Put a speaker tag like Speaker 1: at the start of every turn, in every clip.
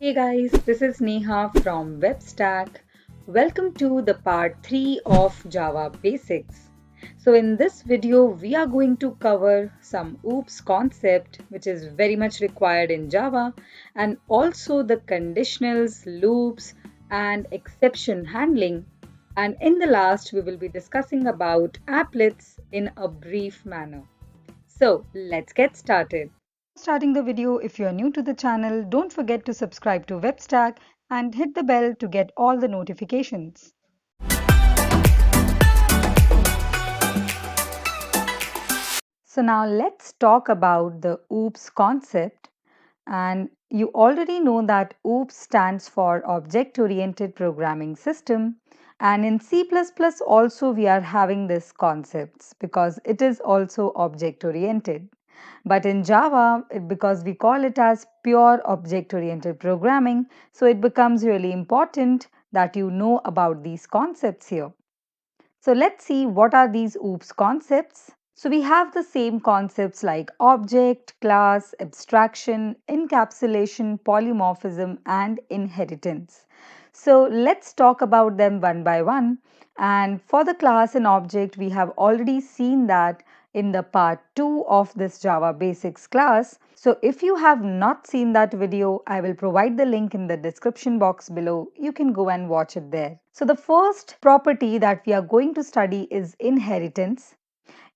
Speaker 1: Hey guys, this is Neha from WebStack. Welcome to the part 3 of Java Basics. So in this video, we are going to cover some OOPS concept which is very much required in Java and also the conditionals, loops and exception handling. And in the last, we will be discussing about applets in a brief manner. So let's get started. Starting the video, if you are new to the channel, don't forget to subscribe to WebStack and hit the bell to get all the notifications. So now let's talk about the OOPS concept. And you already know that OOPS stands for Object Oriented Programming System. And in C++ also we are having this concepts because it is also object oriented. But in Java, because we call it as pure object oriented programming, so it becomes really important that you know about these concepts here. So let's see what are these OOPS concepts. So we have the same concepts like object, class, abstraction, encapsulation, polymorphism, and inheritance. So let's talk about them one by one. And for the class and object, we have already seen that in the part 2 of this Java Basics class. So if you have not seen that video, I will provide the link in the description box below. You can go and watch it there. So the first property that we are going to study is inheritance.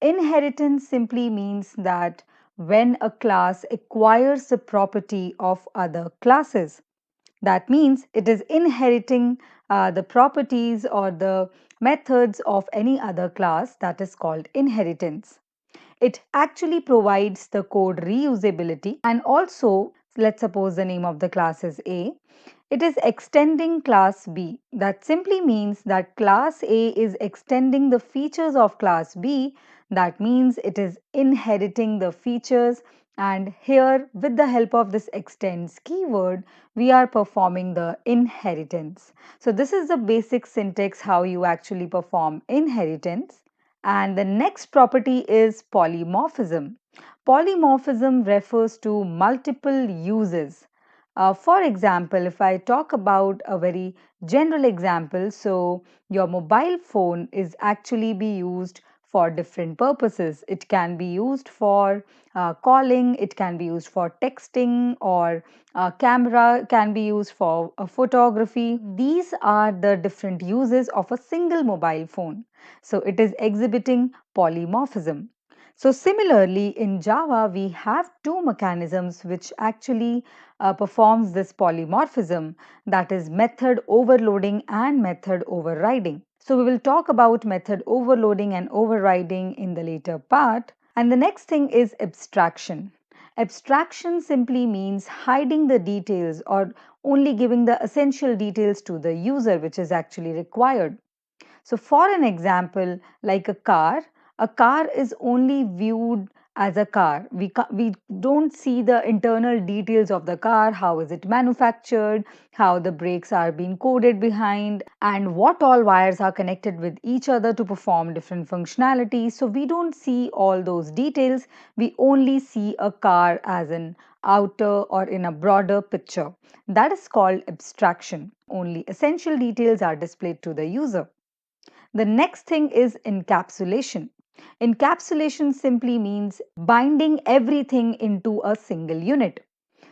Speaker 1: Inheritance simply means that when a class acquires the property of other classes. That means it is inheriting the properties or the methods of any other class, that is called inheritance. It actually provides the code reusability, and also let's suppose the name of the class is A. It is extending class B. That simply means that class A is extending the features of class B. That means it is inheriting the features, and here with the help of this extends keyword we are performing the inheritance. So this is the basic syntax how you actually perform inheritance. And the next property is polymorphism. Polymorphism refers to multiple uses. For example, if I talk about a very general example, so your mobile phone is actually be used for different purposes. It can be used for calling, it can be used for texting, or camera can be used for photography. These are the different uses of a single mobile phone. So it is exhibiting polymorphism. So similarly in Java we have two mechanisms which actually performs this polymorphism, that is method overloading and method overriding. So we will talk about method overloading and overriding in the later part. And the next thing is abstraction. Abstraction simply means hiding the details or only giving the essential details to the user which is actually required. So for an example, like a car is only viewed as a car. We don't see the internal details of the car, how is it manufactured, how the brakes are being coded behind, and what all wires are connected with each other to perform different functionalities. So we don't see all those details. We only see a car as an outer or in a broader picture. That is called abstraction. Only essential details are displayed to the user. The next thing is encapsulation. Encapsulation simply means binding everything into a single unit.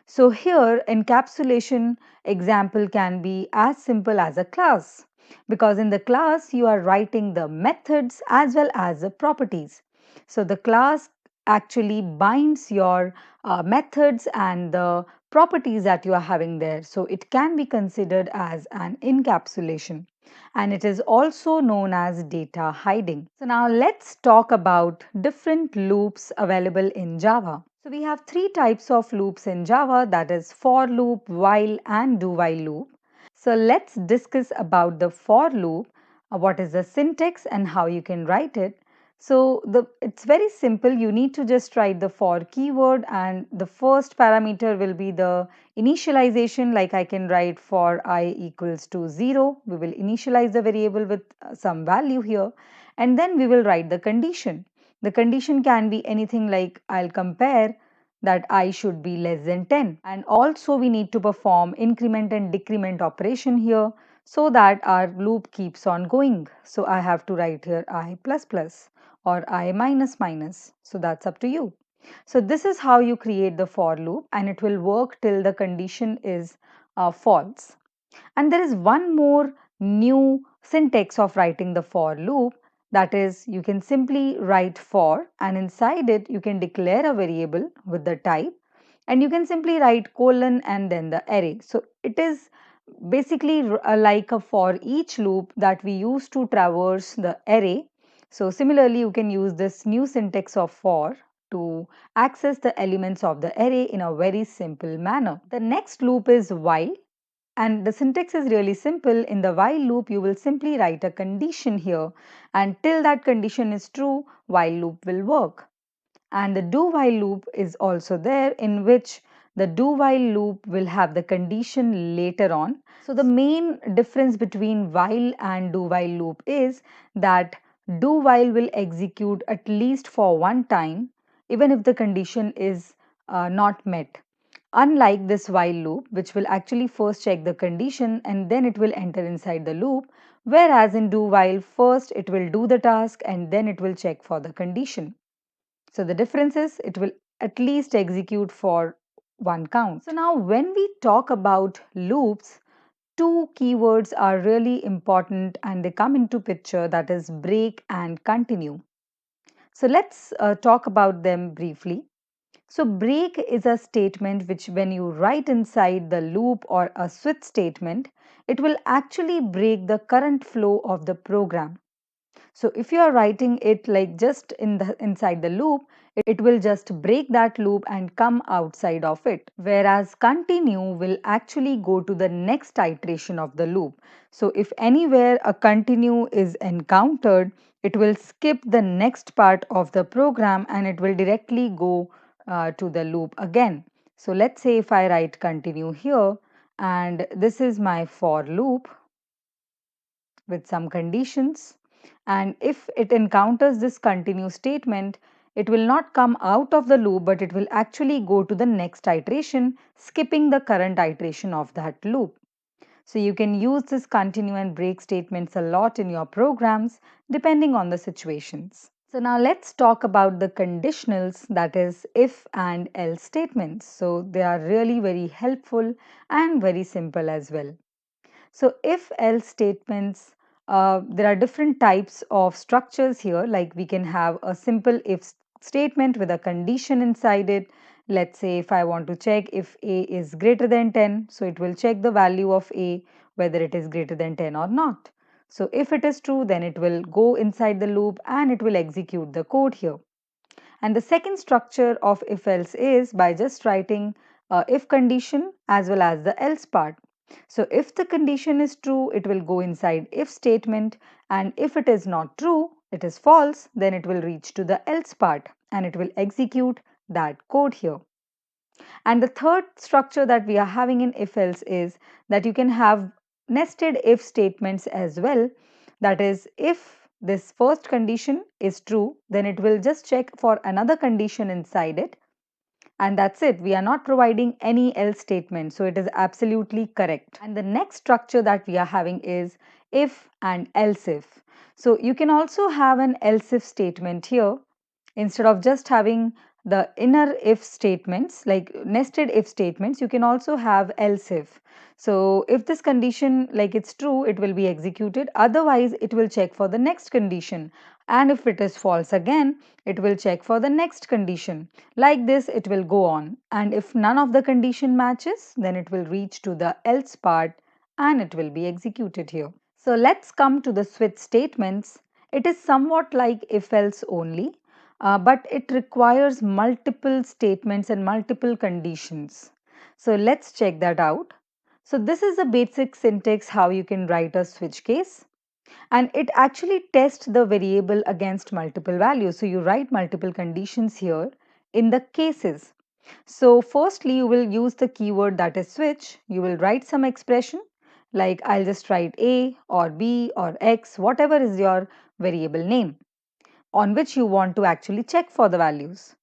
Speaker 1: So here encapsulation example can be as simple as a class, because in the class you are writing the methods as well as the properties. So the class actually binds your methods and the properties that you are having there. So it can be considered as an encapsulation, and it is also known as data hiding. So now let's talk about different loops available in Java. So we have three types of loops in Java, that is for loop, while and do while loop. So let's discuss about the for loop, what is the syntax and how you can write it. So it's very simple. You need to just write the for keyword, and the first parameter will be the initialization, like I can write for I equals to 0. We will initialize the variable with some value here, and then we will write the condition. The condition can be anything like I'll compare that I should be less than 10. And also we need to perform increment and decrement operation here so that our loop keeps on going. So I have to write here I plus plus or I minus minus. So that's up to you. So this is how you create the for loop, and it will work till the condition is false. And there is one more new syntax of writing the for loop, that is, you can simply write for, and inside it you can declare a variable with the type, and you can simply write colon and then the array. So it is basically like a for each loop that we use to traverse the array. So similarly, you can use this new syntax of for to access the elements of the array in a very simple manner. The next loop is while. And the syntax is really simple. In the while loop, you will simply write a condition here, and till that condition is true, while loop will work. And the do while loop is also there, in which the do while loop will have the condition later on. So the main difference between while and do while loop is that do while will execute at least for one time, even if the condition is not met. Unlike this while loop, which will actually first check the condition and then it will enter inside the loop, whereas in do while, first it will do the task and then it will check for the condition. So the difference is it will at least execute for one count. So now when we talk about loops, two keywords are really important and they come into picture, that is break and continue. So let's talk about them briefly. So break is a statement which when you write inside the loop or a switch statement, it will actually break the current flow of the program. So if you are writing it like just inside the loop, it will just break that loop and come outside of it. Whereas continue will actually go to the next iteration of the loop. So if anywhere a continue is encountered, it will skip the next part of the program and it will directly go to the loop again. So let's say if I write continue here, and this is my for loop with some conditions, and if it encounters this continue statement, it will not come out of the loop, but it will actually go to the next iteration, skipping the current iteration of that loop. So you can use this continue and break statements a lot in your programs depending on the situations. So now let's talk about the conditionals, that is if and else statements. So they are really very helpful and very simple as well. So if else statements, there are different types of structures here, like we can have a simple if statement with a condition inside it. Let's say if I want to check if a is greater than 10, so it will check the value of a whether it is greater than 10 or not. So if it is true, then it will go inside the loop and it will execute the code here. And the second structure of if else is by just writing if condition as well as the else part. So if the condition is true, it will go inside if statement, and if it is not true, it is false, then it will reach to the else part and it will execute that code here. And the third structure that we are having in if else is that you can have nested if statements as well. That is, if this first condition is true, then it will just check for another condition inside it. And that's it. We are not providing any else statement. So it is absolutely correct. And the next structure that we are having is if and else if. So you can also have an else if statement here. Instead of just having the inner if statements, like nested if statements, you can also have else if. So if this condition, like it's true, it will be executed. Otherwise, it will check for the next condition. And if it is false again, it will check for the next condition. Like this, it will go on. And if none of the condition matches, then it will reach to the else part and it will be executed here. So let's come to the switch statements. It is somewhat like if else only, but it requires multiple statements and multiple conditions. So let's check that out. So this is the basic syntax how you can write a switch case, and it actually tests the variable against multiple values. So you write multiple conditions here in the cases. So firstly, you will use the keyword that is switch. You will write some expression like I'll just write a or b or x, whatever is your variable name on which you want to actually check for the values.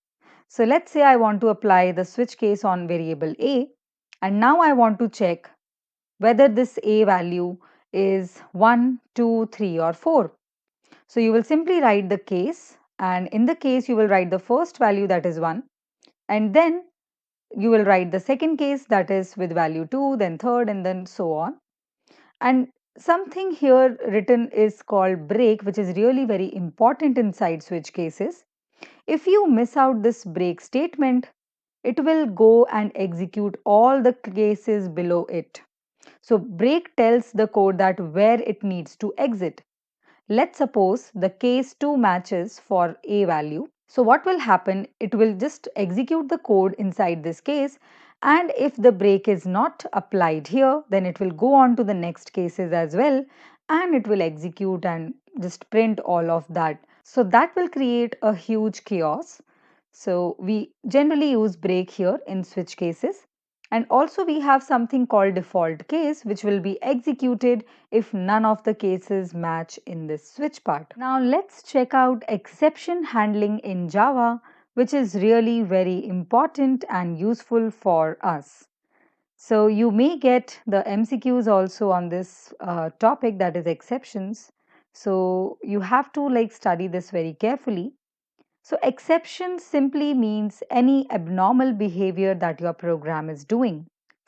Speaker 1: So let's say I want to apply the switch case on variable A, and now I want to check whether this A value is 1, 2, 3 or 4. So you will simply write the case, and in the case you will write the first value, that is 1, and then you will write the second case, that is with value 2, then third, and then so on. And something here written is called break, which is really very important inside switch cases. If you miss out this break statement, it will go and execute all the cases below it. So break tells the code that where it needs to exit. Let's suppose the case 2 matches for A value. So what will happen? It will just execute the code inside this case, and if the break is not applied here, then it will go on to the next cases as well, and it will execute and just print all of that. So that will create a huge chaos. So we generally use break here in switch cases. And also we have something called default case, which will be executed if none of the cases match in this switch part. Now let's check out exception handling in Java, which is really very important and useful for us. So you may get the MCQs also on this topic, that is exceptions. So you have to study this very carefully. So exception simply means any abnormal behavior that your program is doing.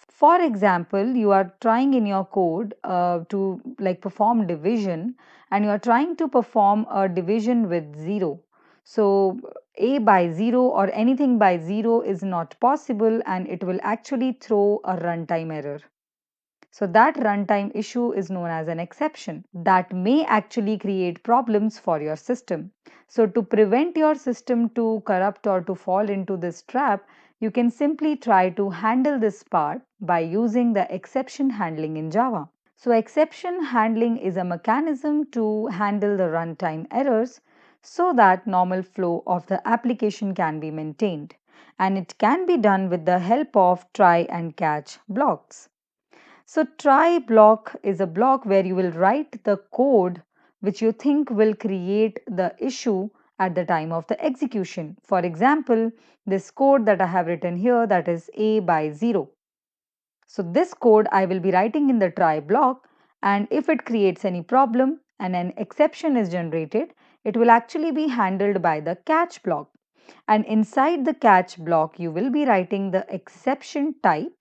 Speaker 1: For example, you are trying in your code to perform division, and you are trying to perform a division with 0. So a by 0 or anything by 0 is not possible, and it will actually throw a runtime error. So that runtime issue is known as an exception that may actually create problems for your system. So to prevent your system to corrupt or to fall into this trap, you can simply try to handle this part by using the exception handling in Java. So exception handling is a mechanism to handle the runtime errors so that normal flow of the application can be maintained. And it can be done with the help of try and catch blocks. So try block is a block where you will write the code which you think will create the issue at the time of the execution. For example, this code that I have written here, that is A by 0. So this code I will be writing in the try block, and if it creates any problem and an exception is generated, it will actually be handled by the catch block. And inside the catch block, you will be writing the exception type,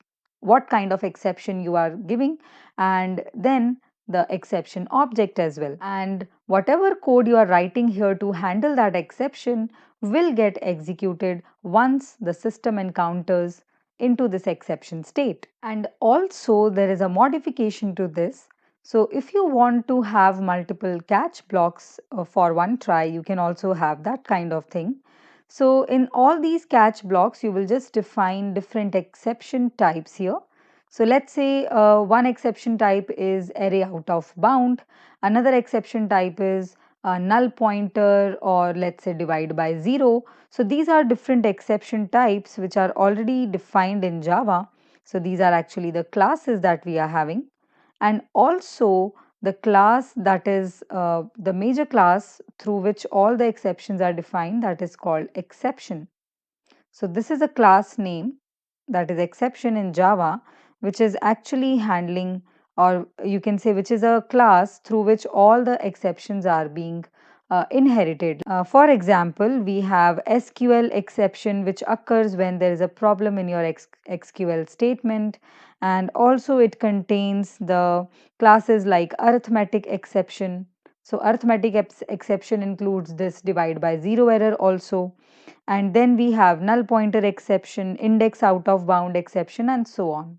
Speaker 1: what kind of exception you are giving, and then the exception object as well. And whatever code you are writing here to handle that exception will get executed once the system encounters into this exception state. And also there is a modification to this. So if you want to have multiple catch blocks for one try, you can also have that kind of thing. So in all these catch blocks, you will just define different exception types here. So let's say one exception type is array out of bound, another exception type is null pointer, or let's say divide by 0. So these are different exception types which are already defined in Java. So these are actually the classes that we are having, and also the class that is the major class through which all the exceptions are defined, that is called exception. So this is a class name, that is exception in Java, which is actually handling, or you can say which is a class through which all the exceptions are being inherited. For example, we have SQL exception, which occurs when there is a problem in your SQL statement, and also it contains the classes like arithmetic exception. So arithmetic exception includes this divide by 0 error also, and then we have null pointer exception, index out of bound exception, and so on.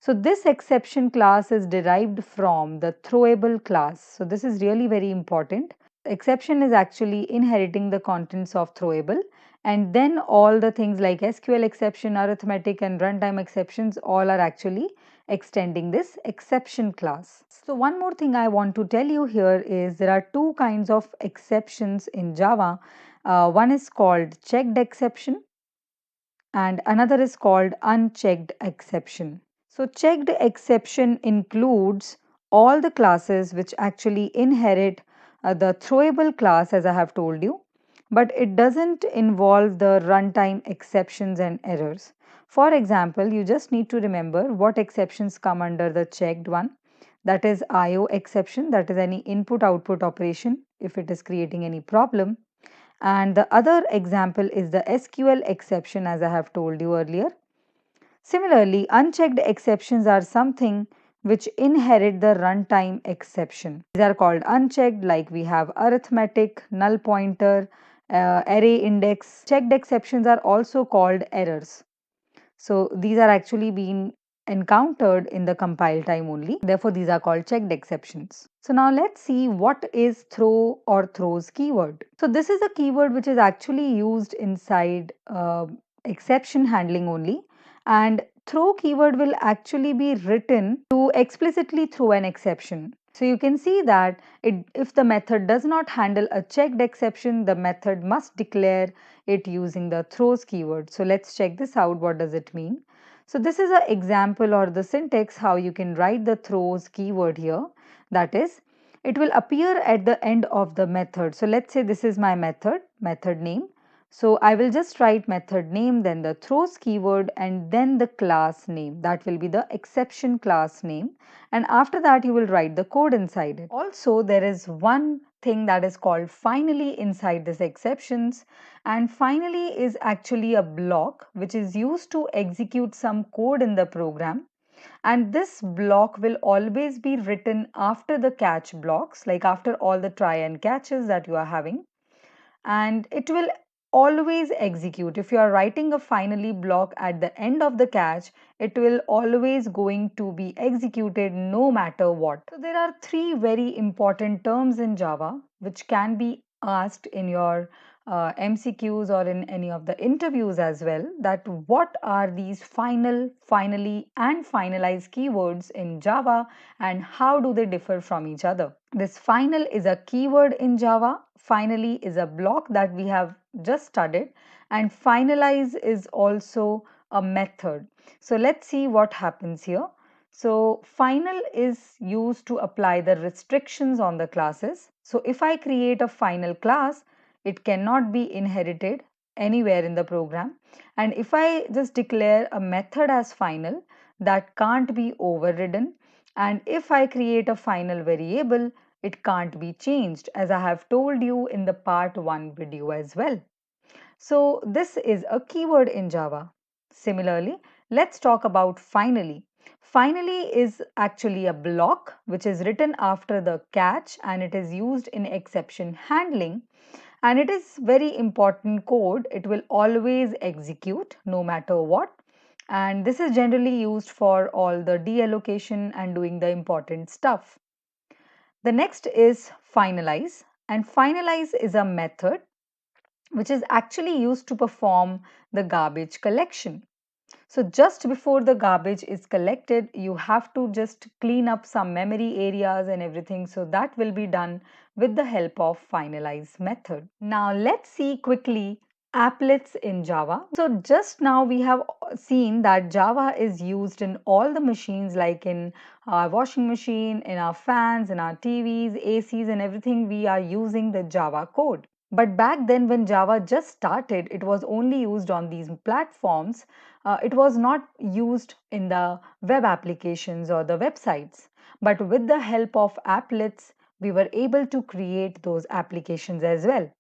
Speaker 1: So this exception class is derived from the throwable class. So this is really very important. Exception is actually inheriting the contents of throwable, and then all the things like SQL exception, arithmetic, and runtime exceptions all are actually extending this exception class. So one more thing I want to tell you here is there are two kinds of exceptions in Java. One is called checked exception and another is called unchecked exception. So checked exception includes all the classes which actually inherit the throwable class, as I have told you, but it doesn't involve the runtime exceptions and errors. For example, you just need to remember what exceptions come under the checked one. That is IO exception, that is any input output operation if it is creating any problem. And the other example is the SQL exception, as I have told you earlier. Similarly, unchecked exceptions are something which inherit the runtime exception. These are called unchecked, like we have arithmetic, null pointer, array index. Checked exceptions are also called errors. So these are actually being encountered in the compile time only. Therefore, these are called checked exceptions. So now let's see what is throw or throws keyword. So this is a keyword which is actually used inside exception handling only, and throw keyword will actually be written to explicitly throw an exception. So you can see that if the method does not handle a checked exception, the method must declare it using the throws keyword. So let's check this out. What does it mean? So this is an example or the syntax how you can write the throws keyword here. That is, it will appear at the end of the method. So let's say this is my method name. So I will just write method name, then the throws keyword, and then the class name. That will be the exception class name. And after that, you will write the code inside it. Also, there is one thing that is called finally inside this exceptions, and finally is actually a block which is used to execute some code in the program, and this block will always be written after the catch blocks, like after all the try and catches that you are having, and it will always execute. If you are writing a finally block at the end of the catch, it will always going to be executed no matter what. So there are three very important terms in Java which can be asked in your MCQs or in any of the interviews as well, that what are these final, finally and finalize keywords in Java and how do they differ from each other. This final is a keyword in Java, finally is a block that we have just studied, and finalize is also a method. So let's see what happens here. So final is used to apply the restrictions on the classes. So if I create a final class, it cannot be inherited anywhere in the program. And if I just declare a method as final, that can't be overridden. And if I create a final variable, it can't be changed, as I have told you in the part 1 video as well. So this is a keyword in Java. Similarly, let's talk about finally. Finally is actually a block which is written after the catch, and it is used in exception handling, and it is very important code. It will always execute no matter what, and this is generally used for all the deallocation and doing the important stuff. The next is finalize, and finalize is a method which is actually used to perform the garbage collection. So just before the garbage is collected, you have to just clean up some memory areas and everything. So that will be done with the help of finalize method. Now let's see quickly applets in Java. So just now we have seen that Java is used in all the machines, like in our washing machine, in our fans, in our TVs, ACs and everything. We are using the Java code. But back then when Java just started, it was only used on these platforms. It was not used in the web applications or the websites. But with the help of applets, we were able to create those applications as well.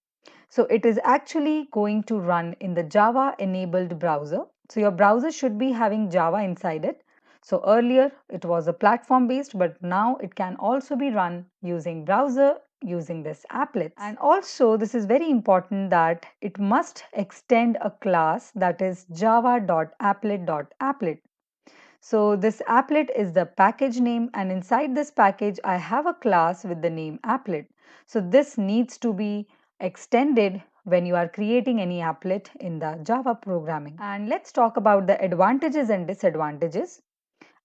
Speaker 1: So it is actually going to run in the Java enabled browser. So your browser should be having Java inside it. So earlier it was a platform based, but now it can also be run using browser using this applet. And also this is very important that it must extend a class, that is java.applet.applet. So this applet is the package name, and inside this package I have a class with the name applet. So this needs to be extended when you are creating any applet in the Java programming. And let's talk about the advantages and disadvantages.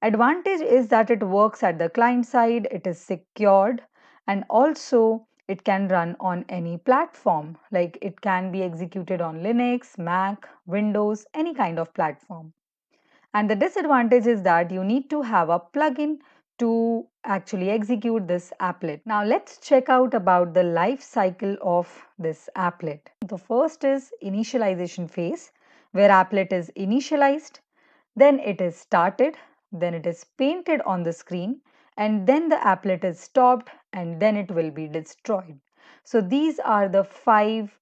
Speaker 1: Advantage is that it works at the client side, it is secured, and also it can run on any platform, like it can be executed on Linux, Mac, Windows, any kind of platform. And the disadvantage is that you need to have a plugin to actually execute this applet. Now let's check out about the life cycle of this applet. The first is initialization phase, where applet is initialized, then it is started, then it is painted on the screen, and then the applet is stopped, and then it will be destroyed. So these are the 5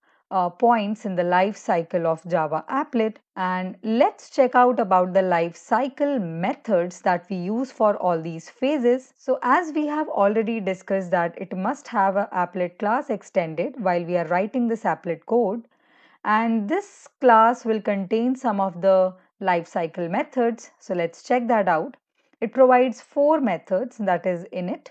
Speaker 1: points in the life cycle of Java applet, and let's check out about the life cycle methods that we use for all these phases. So as we have already discussed that it must have a applet class extended while we are writing this applet code, and this class will contain some of the life cycle methods. So let's check that out. It provides 4 methods, that is init.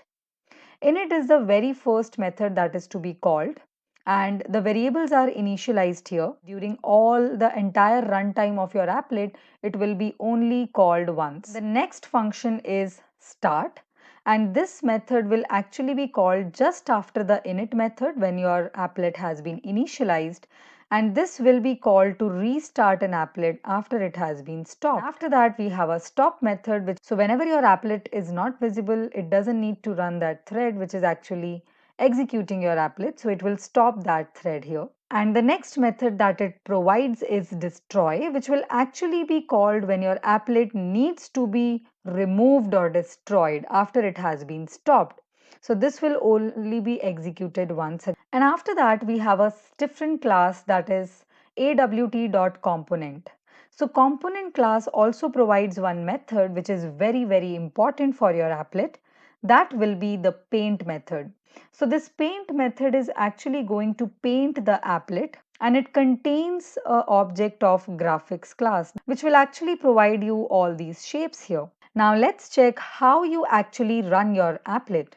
Speaker 1: Init is the very first method that is to be called, and the variables are initialized here. During all the entire runtime of your applet, it will be only called once. The next function is start, and this method will actually be called just after the init method when your applet has been initialized, and this will be called to restart an applet after it has been stopped. After that, we have a stop method, so whenever your applet is not visible, it doesn't need to run that thread which is actually executing your applet, so it will stop that thread here. And the next method that it provides is destroy, which will actually be called when your applet needs to be removed or destroyed after it has been stopped. So this will only be executed once. And after that, we have a different class, that is awt.component. So component class also provides one method which is very important for your applet. That will be the paint method. So this paint method is actually going to paint the applet, and it contains an object of graphics class which will actually provide you all these shapes here. Now let's check how you actually run your applet.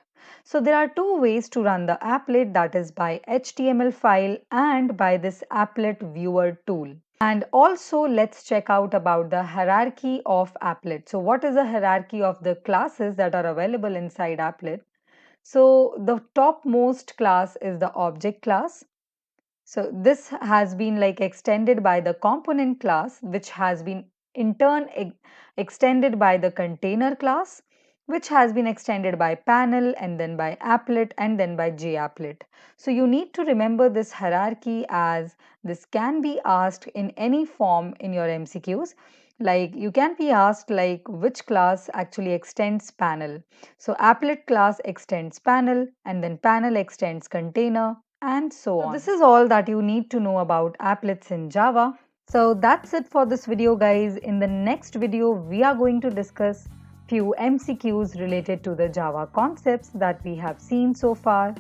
Speaker 1: So there are 2 ways to run the applet, that is by HTML file and by this applet viewer tool. And also let's check out about the hierarchy of applet. So what is the hierarchy of the classes that are available inside applet? So the topmost class is the object class. So this has been like extended by the component class, which has been in turn extended by the container class, which has been extended by panel, and then by applet, and then by JApplet. So you need to remember this hierarchy, as this can be asked in any form in your MCQs. Like you can be asked like which class actually extends panel. So applet class extends panel, and then panel extends container, and so on. So this is all that you need to know about applets in Java. So that's it for this video, guys. In the next video, we are going to discuss few MCQs related to the Java concepts that we have seen so far.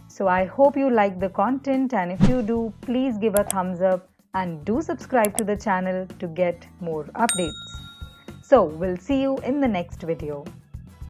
Speaker 1: So I hope you like the content, and if you do, please give a thumbs up and do subscribe to the channel to get more updates. So we'll see you in the next video.